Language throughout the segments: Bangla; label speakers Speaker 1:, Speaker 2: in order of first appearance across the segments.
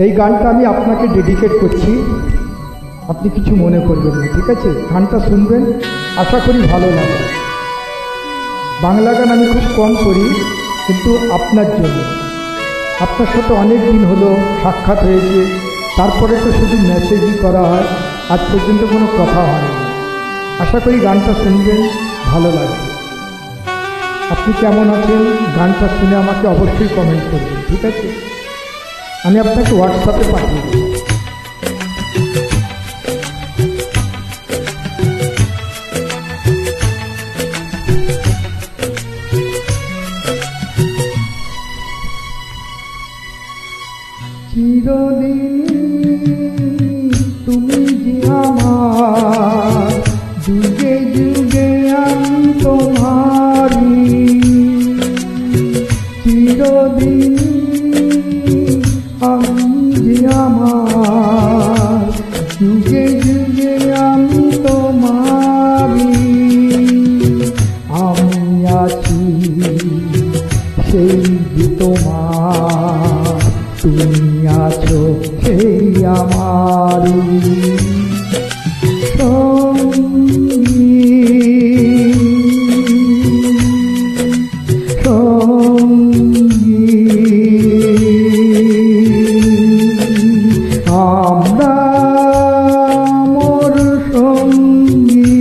Speaker 1: এই গানটা আমি আপনাকে ডেডিকেট করছি, আপনি কিছু মনে করবেন না, ঠিক আছে? গানটা শুনবেন, আশা করি ভালো লাগে। বাংলা গান আমি খুব কম করি, কিন্তু আপনার জন্য। আপনার সাথে অনেক দিন হলো সাক্ষাৎ হয়েছে, তারপরে তো শুধু মেসেজই করা হয়, আজ পর্যন্ত কোনো কথা হয়নি। আশা করি গানটা শুনবেন, ভালো লাগবে। আপনি কেমন আছেন গানটা শুনে আমাকে অবশ্যই কমেন্ট করবেন, ঠিক আছে? আমি আপনাকে হোয়াটসঅ্যাপে পাঠিয়ে দেব। চিরদিন তুমি যে আমার, যুগে যুগে আমি তোমারি। চিরদিন আমি যে আমার, যুগে যুগে আমি তোমারি। আমি আছি সেই যে তোমার, তুমি আছো সেই আমারি সঙ্গী। আমরা মোর সঙ্গী।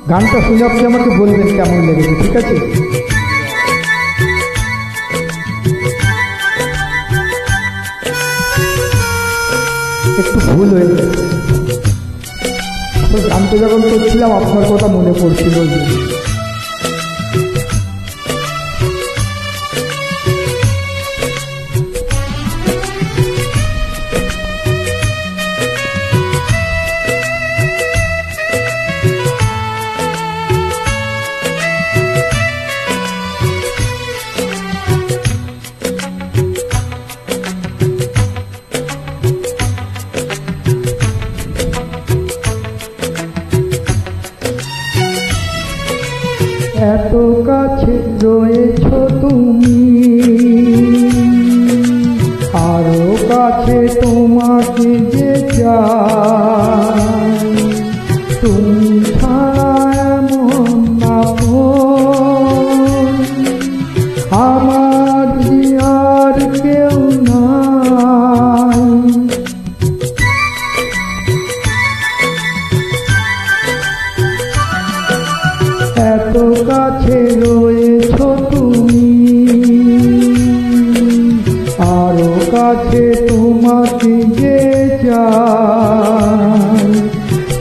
Speaker 1: গানটা শুনে আপনি আমাকে বলবেন কেমন লেগেছে, ঠিক আছে? একটু ভুল হয়ে গেছে, গানটা যখন করছিলাম আপনার কথা মনে পড়ছিল। এত কাছে রয়েছ তুমি, আরো কাছে তোমাকে যে চাই। তুমি ছাড়া এমন আপন আমার আর কেউ নাই। এত কাছে রয়েছ তুমি, আরো কাছে তোমাকে যে চাই।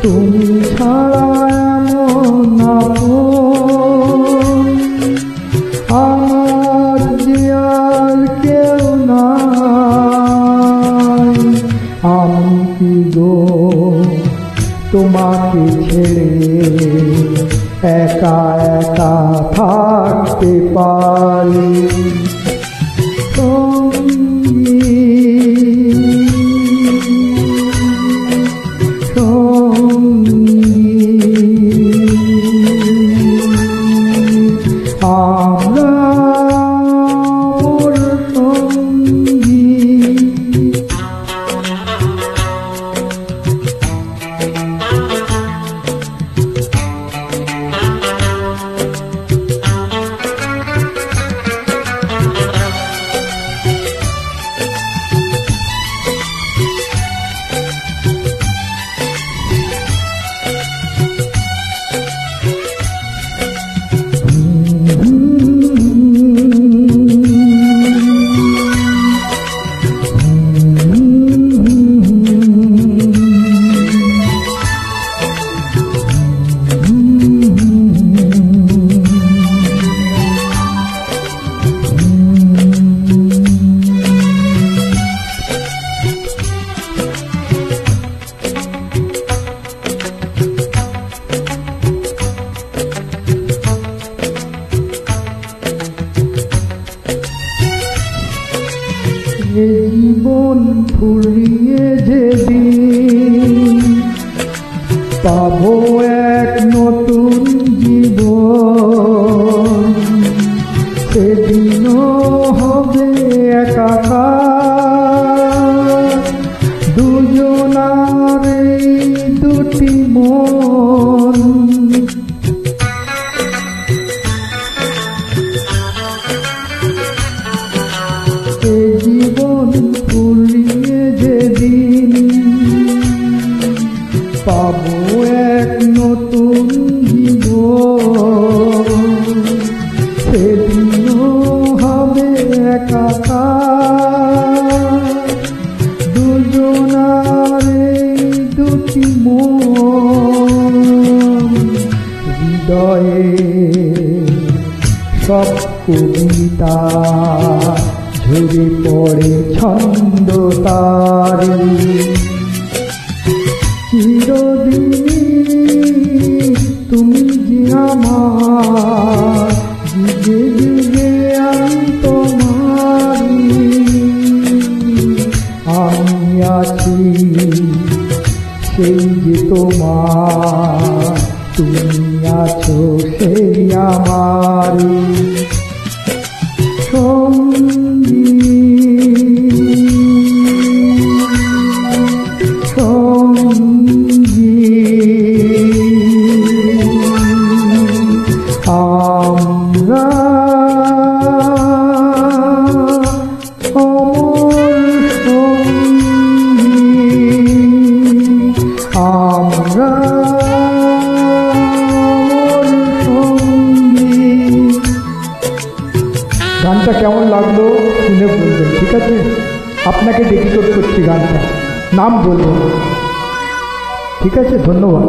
Speaker 1: তুমি ছাড়া এমন আপন আমার যে আর কেউ নাই। আমি কি গো তোমাকে ছেড়ে একা একা থাকতে পারি সঙ্গী। আমরা মোর সঙ্গী। জীবন ফুরিয়ে যেদিন পাবো এক নতুন জীবন, সেদিনও পাবো এক নতুন জীবন, সেদিনও হবে একাকার, দুজনার এই দুটি মন, হৃদয়ে সব কবিতা ঝরে পড়ে ছন্দ তারে। চিরদিনই তুমি যে আমার, যুগে যুগে আমি তোমারি, আমি আছি সেই যে তোমার, তুমি আছো সেই আমারি সঙ্গী। আমরা অমর সঙ্গী, আমরা অমর সঙ্গী। গানটা কেমন লাগলো শুনে বলবেন, ঠিক আছে? আপনাকে ডেডিকেট করছি গানটা, নাম বলবেন, ঠিক আছে? ধন্যবাদ।